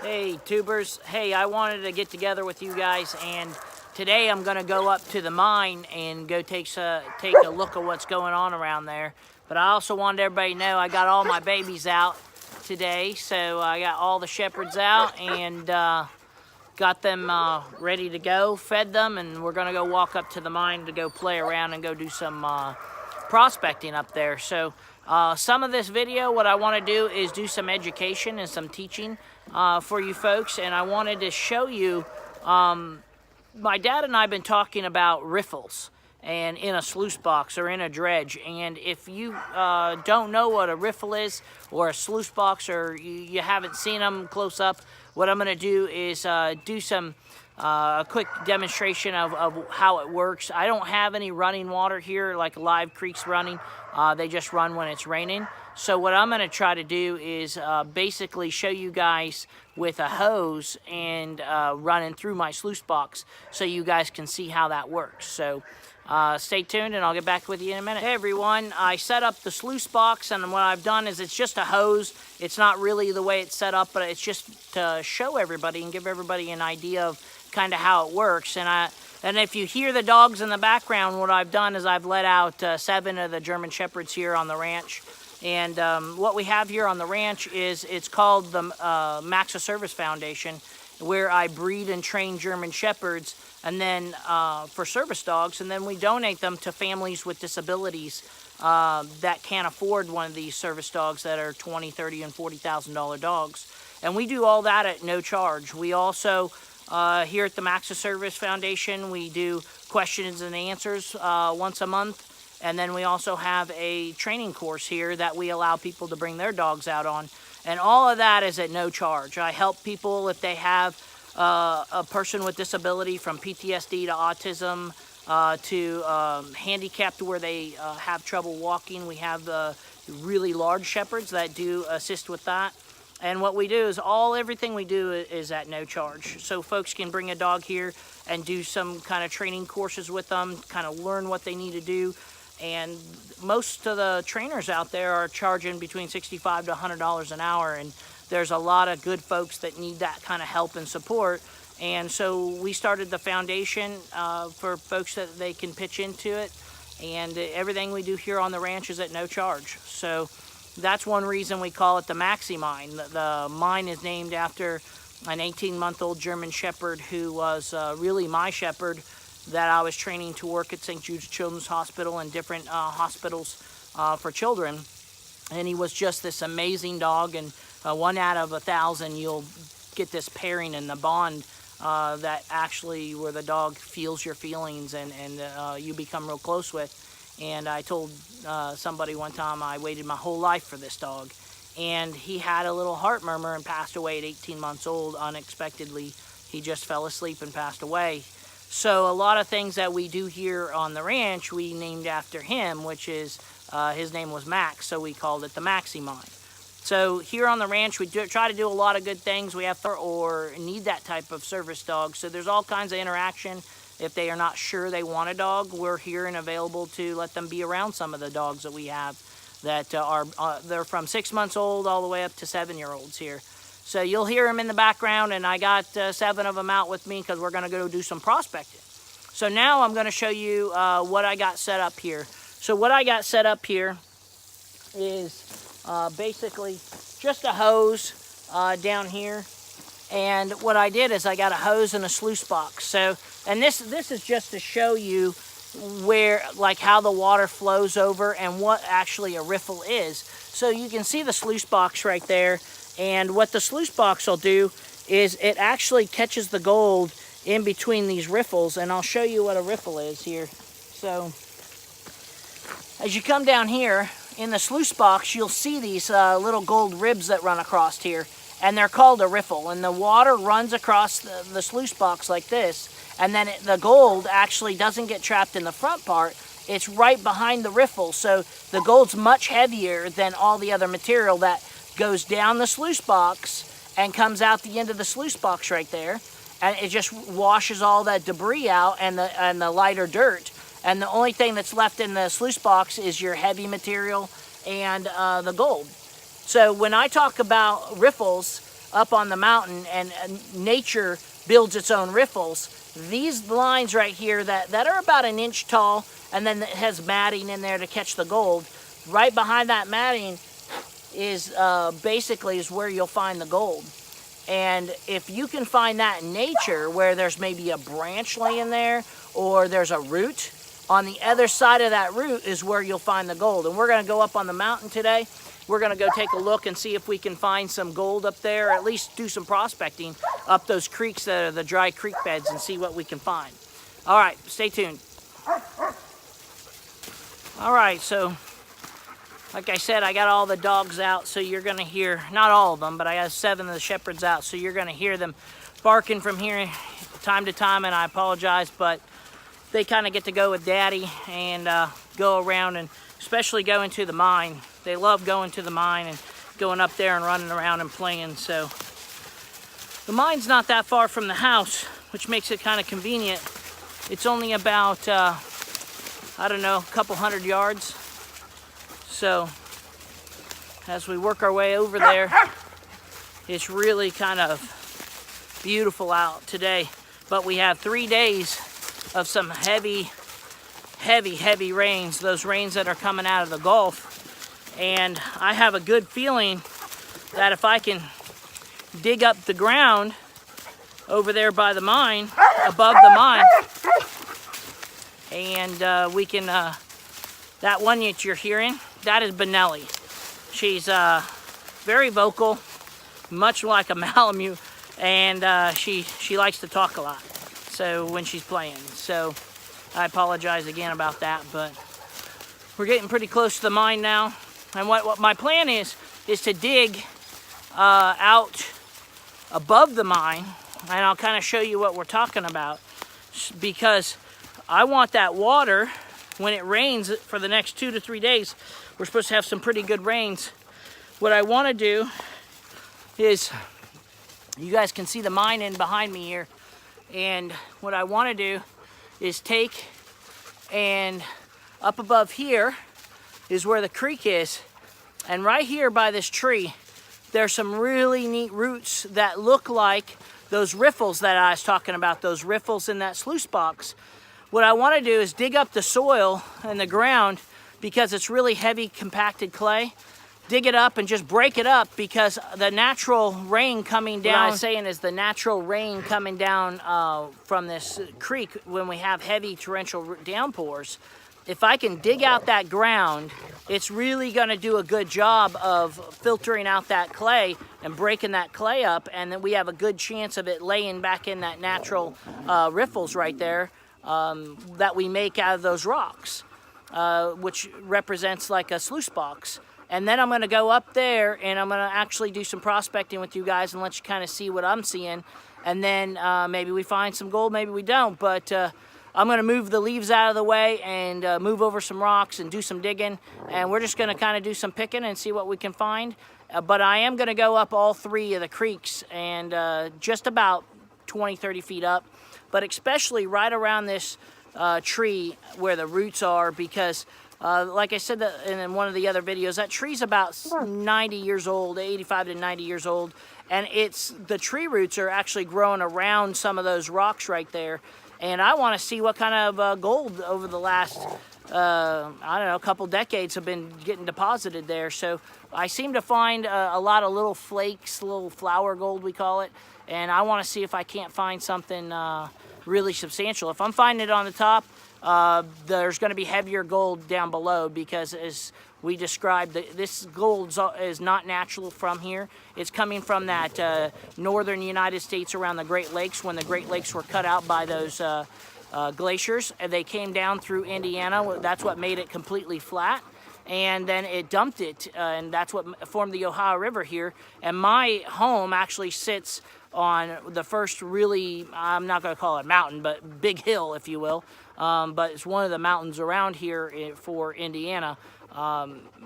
Hey tubers, hey, I wanted to get together with you guys, and today I'm gonna go up to the mine and go take a look at what's going on around there. But I also wanted everybody to know I got all my babies out today, so I got all the shepherds out and got them ready to go, fed them, and we're gonna go walk up to the mine to go play around and go do some prospecting up there. So some of this video, what I want to do is do some education and some teaching for you folks, and I wanted to show you, my dad and I have been talking about riffles and in a sluice box or in a dredge. And if you don't know what a riffle is or a sluice box, or you haven't seen them close up, what I'm going to do is do some a quick demonstration of how it works. I don't have any running water here like live creeks running. They just run when it's raining. So what I'm going to try to do is basically show you guys with a hose and running through my sluice box so you guys can see how that works. So stay tuned and I'll get back with you in a minute. Hey everyone, I set up the sluice box, and what I've done is it's just a hose. It's not really the way it's set up, but it's just to show everybody and give everybody an idea of kind of how it works. And if you hear the dogs in the background, what I've done is I've let out 7 of the German Shepherds here on the ranch. And what we have here on the ranch is, it's called the Maxie Service Foundation, where I breed and train German Shepherds, and then for service dogs, and then we donate them to families with disabilities that can't afford one of these service dogs that are $20,000, $30,000, and $40,000 dogs. And we do all that at no charge. We also here at the Maxie Service Foundation, we do questions and answers once a month. And then we also have a training course here that we allow people to bring their dogs out on. And all of that is at no charge. I help people if they have a person with disability, from PTSD to autism to handicapped where they have trouble walking. We have really large shepherds that do assist with that. And what we do is everything we do is at no charge. So folks can bring a dog here and do some kind of training courses with them, kind of learn what they need to do. And most of the trainers out there are charging between $65 to $100 an hour. And there's a lot of good folks that need that kind of help and support. And so we started the foundation for folks that they can pitch into it. And everything we do here on the ranch is at no charge. So that's one reason we call it the Maxie Mine. The mine is named after an 18-month-old German Shepherd who was really my shepherd that I was training to work at St. Jude's Children's Hospital and different hospitals for children. And he was just this amazing dog, and 1 out of 1,000 you'll get this pairing and the bond that actually where the dog feels your feelings and you become real close with. And I told somebody one time I waited my whole life for this dog, and he had a little heart murmur and passed away at 18 months old unexpectedly. He just fell asleep and passed away. So a lot of things that we do here on the ranch we named after him, which is his name was Max, so we called it the Maxie Mine. So here on the ranch we try to do a lot of good things. We have or need that type of service dog, so there's all kinds of interaction. If they are not sure they want a dog, we're here and available to let them be around some of the dogs that we have that they're from 6 months old all the way up to 7-year-olds here. So you'll hear them in the background, and I got 7 of them out with me because we're going to go do some prospecting. So now I'm going to show you what I got set up here. So what I got set up here is basically just a hose down here. And what I did is I got a hose and a sluice box. So, and this is just to show you where, like how the water flows over and what actually a riffle is. So you can see the sluice box right there. And what the sluice box will do is it actually catches the gold in between these riffles. And I'll show you what a riffle is here. So as you come down here in the sluice box, you'll see these little gold ribs that run across here. And they're called a riffle. And the water runs across the sluice box like this. And then the gold actually doesn't get trapped in the front part. It's right behind the riffle. So the gold's much heavier than all the other material that goes down the sluice box and comes out the end of the sluice box right there. And it just washes all that debris out and the lighter dirt. And the only thing that's left in the sluice box is your heavy material and the gold. So when I talk about riffles, up on the mountain, and nature builds its own riffles. These lines right here that are about an inch tall, and then it has matting in there to catch the gold. Right behind that matting is basically is where you'll find the gold. And if you can find that in nature, where there's maybe a branch laying there, or there's a root, on the other side of that root is where you'll find the gold. And we're gonna go up on the mountain today. We're gonna go take a look and see if we can find some gold up there, or at least do some prospecting up those creeks that are the dry creek beds, and see what we can find. All right, stay tuned. All right, so like I said, I got all the dogs out, so you're gonna hear, not all of them, but I got 7 of the shepherds out, so you're gonna hear them barking from here time to time, and I apologize, but they kind of get to go with Daddy and go around, and especially go into the mine. They love going to the mine and going up there and running around and playing. So the mine's not that far from the house, which makes it kind of convenient. It's only about, I don't know, a couple 100 yards. So as we work our way over there, it's really kind of beautiful out today. But we have 3 days of some heavy rains, those rains that are coming out of the Gulf. And I have a good feeling that if I can dig up the ground over there by the mine, above the mine, and we can, that one that you're hearing, that is Benelli. She's very vocal, much like a Malamute, and she likes to talk a lot. So when she's playing, so I apologize again about that, but we're getting pretty close to the mine now. And what my plan is to dig out above the mine, and I'll kind of show you what we're talking about, because I want that water when it rains for the next 2 to 3 days. We're supposed to have some pretty good rains. What I want to do is, you guys can see the mine in behind me here, and what I want to do is take, and up above here is where the creek is, and right here by this tree there's some really neat roots that look like those riffles that I was talking about, those riffles in that sluice box. What I want to do is dig up the soil and the ground, because it's really heavy compacted clay. Dig it up and just break it up, because the natural rain coming down, what I'm saying is the natural rain coming down from this creek when we have heavy torrential downpours, if I can dig out that ground, it's really gonna do a good job of filtering out that clay and breaking that clay up, and then we have a good chance of it laying back in that natural riffles right there that we make out of those rocks, which represents like a sluice box. And then I'm gonna go up there and I'm gonna actually do some prospecting with you guys and let you kind of see what I'm seeing. And then maybe we find some gold, maybe we don't, but I'm gonna move the leaves out of the way and move over some rocks and do some digging. And we're just gonna kind of do some picking and see what we can find. But I am gonna go up all 3 of the creeks, and just about 20, 30 feet up, but especially right around this tree where the roots are, because like I said in one of the other videos, that tree's about 90 years old, 85 to 90 years old, and the tree roots are actually growing around some of those rocks right there. And I want to see what kind of gold over the last, I don't know, a couple decades have been getting deposited there. So I seem to find a lot of little flakes, little flower gold we call it, and I want to see if I can't find something really substantial. If I'm finding it on the top, there's going to be heavier gold down below, because as we described, this gold is not natural from here. It's coming from that northern United States around the Great Lakes, when the Great Lakes were cut out by those glaciers, and they came down through Indiana. That's what made it completely flat, and then it dumped it, and that's what formed the Ohio River here. And my home actually sits on the first really, I'm not going to call it a mountain, but big hill, if you will. But it's one of the mountains around here for Indiana,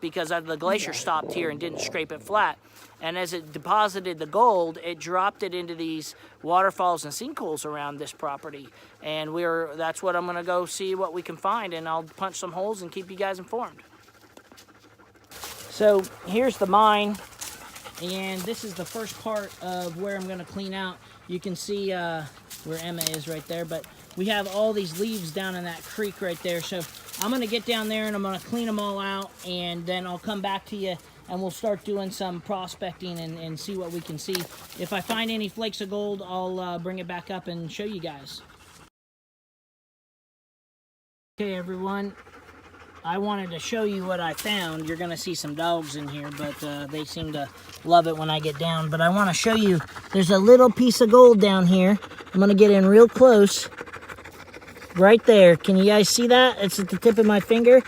because the glacier stopped here and didn't scrape it flat. And as it deposited the gold, it dropped it into these waterfalls and sinkholes around this property. And that's what I'm going to go see what we can find, and I'll punch some holes and keep you guys informed. So here's the mine. And this is the first part of where I'm gonna clean out. You can see where Emma is right there, but we have all these leaves down in that creek right there. So I'm gonna get down there and I'm gonna clean them all out, and then I'll come back to you and we'll start doing some prospecting and see what we can see. If I find any flakes of gold, I'll bring it back up and show you guys. Okay, everyone, I wanted to show you what I found. You're gonna see some dogs in here, but they seem to love it when I get down. But I wanna show you, there's a little piece of gold down here. I'm gonna get in real close. Right there, can you guys see that? It's at the tip of my finger.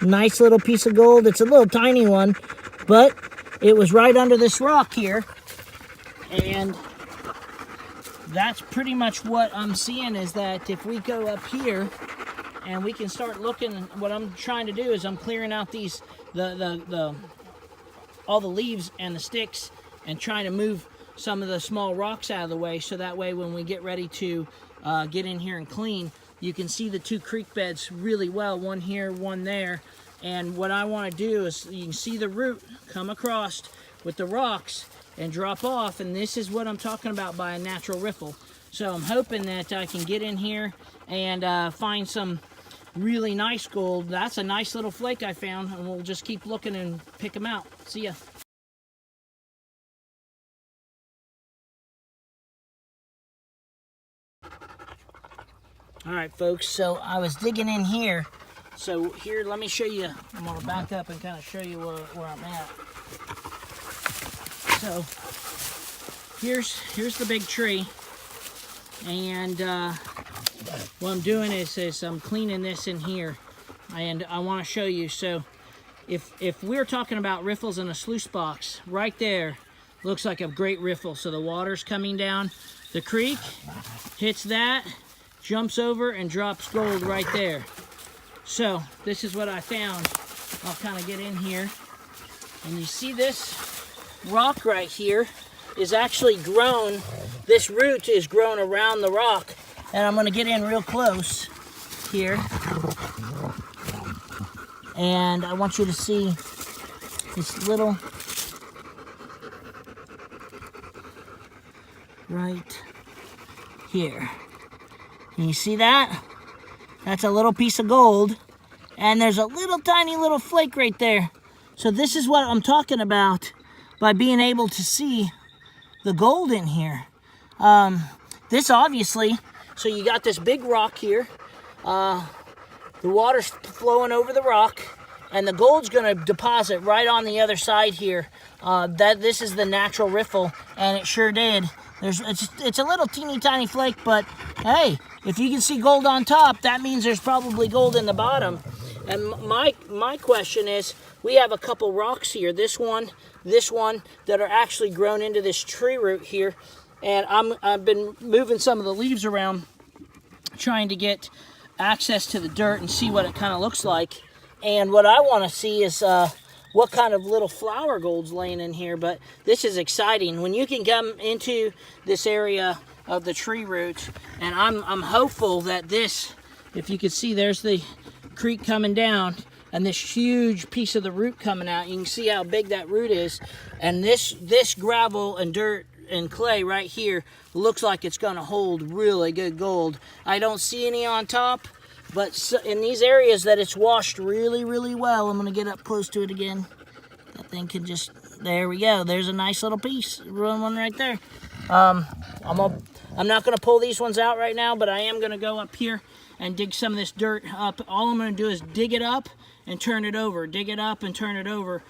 Nice little piece of gold. It's a little tiny one, but it was right under this rock here. And that's pretty much what I'm seeing, is that if we go up here and we can start looking, what I'm trying to do is I'm clearing out these, all the leaves and the sticks, and trying to move some of the small rocks out of the way, so that way when we get ready to get in here and clean, you can see the two creek beds really well, one here, one there. And what I want to do is, you can see the root come across with the rocks and drop off, and this is what I'm talking about by a natural riffle. So I'm hoping that I can get in here and find some really nice gold. That's a nice little flake I found, and we'll just keep looking and pick them out. See ya. All right, folks, so I was digging in here. So here, let me show you. I'm gonna back up and kind of show you where I'm at. So here's the big tree, and what I'm doing is I'm cleaning this in here, and I want to show you. So if we're talking about riffles in a sluice box, right there looks like a great riffle. So the water's coming down the creek, hits that, jumps over and drops gold right there. So this is what I found. I'll kind of get in here, and you see this rock right here is actually grown. This root is grown around the rock, and I'm going to get in real close here, and I want you to see this little, right here. Can you see that? That's a little piece of gold, and there's a little tiny little flake right there. So this is what I'm talking about by being able to see the gold in here. This obviously, so you got this big rock here, the water's flowing over the rock, and the gold's gonna deposit right on the other side here. This is the natural riffle, and it sure did. It's a little teeny tiny flake, but hey, if you can see gold on top, that means there's probably gold in the bottom. And my question is, we have a couple rocks here, this one, that are actually grown into this tree root here, and I've been moving some of the leaves around, trying to get access to the dirt and see what it kind of looks like. And what I want to see is what kind of little flower gold's laying in here. But this is exciting when you can come into this area of the tree roots, and I'm hopeful that this, if you can see, there's the creek coming down, and this huge piece of the root coming out. You can see how big that root is, and this gravel and dirt and clay right here looks like it's going to hold really good gold. I don't see any on top, but in these areas that it's washed really, really well. I'm going to get up close to it again. That thing can just, there we go. There's a nice little piece, one right there. I'm not going to pull these ones out right now, but I am going to go up here and dig some of this dirt up. All I'm going to do is dig it up and turn it over. Dig it up and turn it over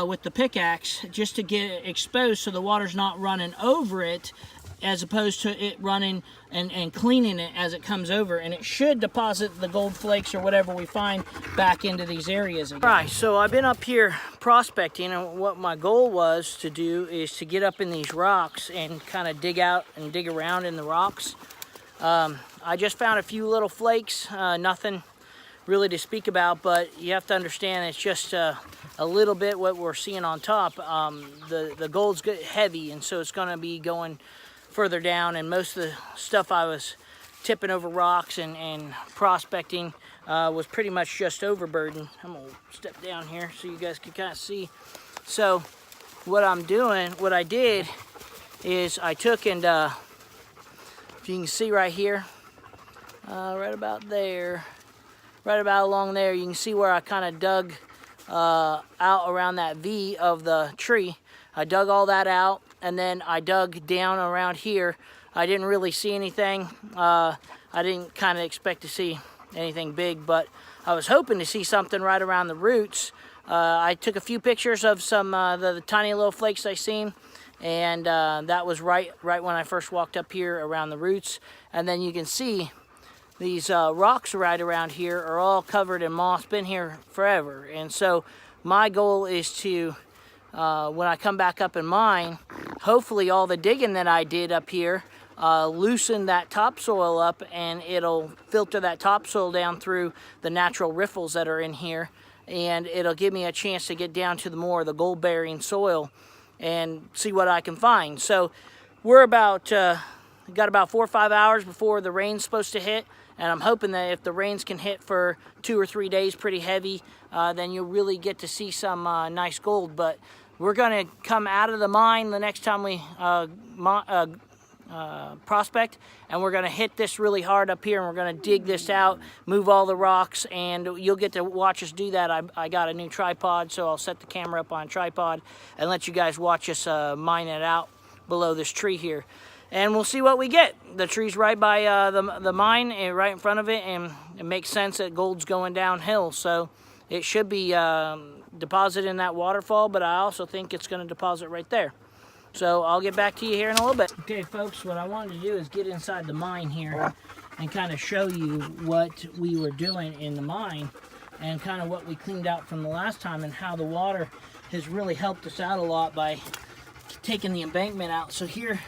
with the pickaxe, just to get it exposed so the water's not running over it, as opposed to it running and cleaning it as it comes over. And it should deposit the gold flakes or whatever we find back into these areas again. All right, so I've been up here prospecting, and what my goal was to do is to get up in these rocks and kind of dig out and dig around in the rocks. I just found a few little flakes, nothing really to speak about, but you have to understand it's just a little bit what we're seeing on top. The gold's heavy, and so it's going to be going further down, and most of the stuff I was tipping over rocks and prospecting was pretty much just overburden. I'm gonna step down here so you guys can kind of see. So what I did is I took and, if you can see right here, right about there, right about along there, you can see where I kind of dug out around that V of the tree. I dug all that out, and then I dug down around here. I didn't really see anything. I didn't kind of expect to see anything big, but I was hoping to see something right around the roots. I took a few pictures of some the tiny little flakes I seen, and that was right when I first walked up here around the roots. And then you can see these rocks right around here are all covered in moss, been here forever. And so my goal is to, when I come back up and mine, hopefully all the digging that I did up here loosen that topsoil up, and it'll filter that topsoil down through the natural riffles that are in here, and it'll give me a chance to get down to the more of the gold bearing soil and see what I can find. So we're about got about 4 or 5 hours before the rain's supposed to hit, and I'm hoping that if the rains can hit for 2 or 3 days pretty heavy, then you'll really get to see some nice gold. But we're going to come out of the mine the next time we prospect, and we're going to hit this really hard up here, and we're going to dig this out, move all the rocks, and you'll get to watch us do that. I got a new tripod, so I'll set the camera up on a tripod and let you guys watch us mine it out below this tree here, and we'll see what we get. The tree's right by the mine, and right in front of it, and it makes sense that gold's going downhill, so it should be deposited in that waterfall, but I also think it's going to deposit right there. So I'll get back to you here in a little bit. Okay, folks, what I wanted to do is get inside the mine here and kind of show you what we were doing in the mine and kind of what we cleaned out from the last time, and how the water has really helped us out a lot by taking the embankment out. So here,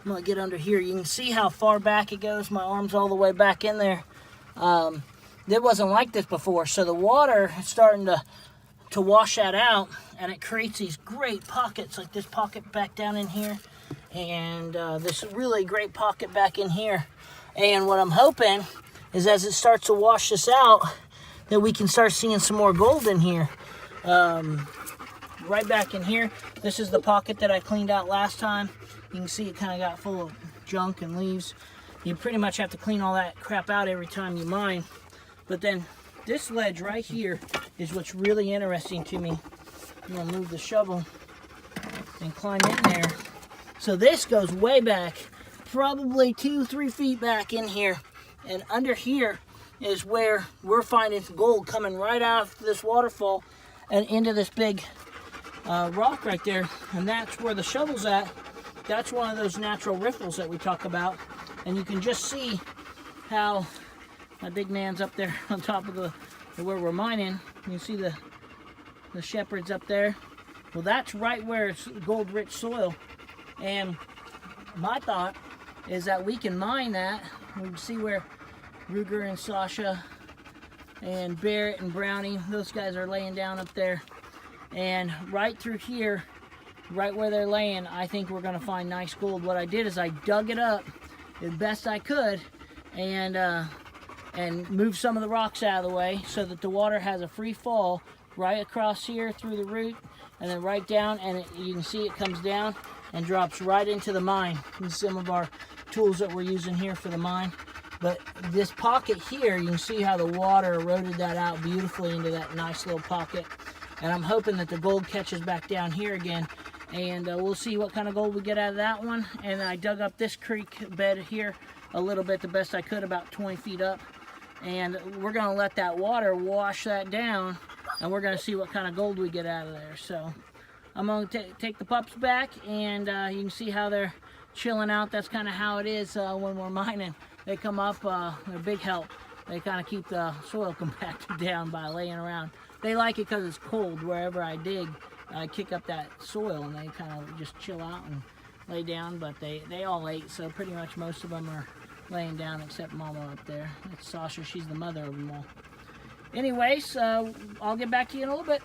I'm going to get under here. You can see how far back it goes. My arm's all the way back in there. It wasn't like this before, so the water is starting to wash that out, and it creates these great pockets, like this pocket back down in here, and this really great pocket back in here. And what I'm hoping is, as it starts to wash this out, that we can start seeing some more gold in here. Right back in here, this is the pocket that I cleaned out last time. You can see it kind of got full of junk and leaves. You pretty much have to clean all that crap out every time you mine. But then this ledge right here is what's really interesting to me. I'm going to move the shovel and climb in there. So this goes way back, probably 2-3 feet back in here. And under here is where we're finding gold coming right out of this waterfall and into this big rock right there. And that's where the shovel's at. That's one of those natural riffles that we talk about. And you can just see how my big man's up there on top of where we're mining. You see the shepherds up there. Well, that's right where it's gold-rich soil. And my thought is that we can mine that. We can see where Ruger and Sasha and Barrett and Brownie, those guys are laying down up there. And right through here, right where they're laying, I think we're going to find nice gold. What I did is I dug it up as best I could, and move some of the rocks out of the way so that the water has a free fall right across here through the root, and then right down, and you can see it comes down and drops right into the mine. And some of our tools that we're using here for the mine. But this pocket here, you can see how the water eroded that out beautifully into that nice little pocket. And I'm hoping that the gold catches back down here again, and we'll see what kind of gold we get out of that one. And I dug up this creek bed here a little bit, the best I could, about 20 feet up. And we're going to let that water wash that down, and we're going to see what kind of gold we get out of there. So I'm going to take the pups back, and you can see how they're chilling out. That's kind of how it is when we're mining. They come up, they're a big help. They kind of keep the soil compacted down by laying around. They like it because it's cold. Wherever I dig, I kick up that soil, and they kind of just chill out and lay down. But they all ate, so pretty much most of them are laying down except Mama up there. That's Sasha. She's the mother of them all. Anyways, I'll get back to you in a little bit.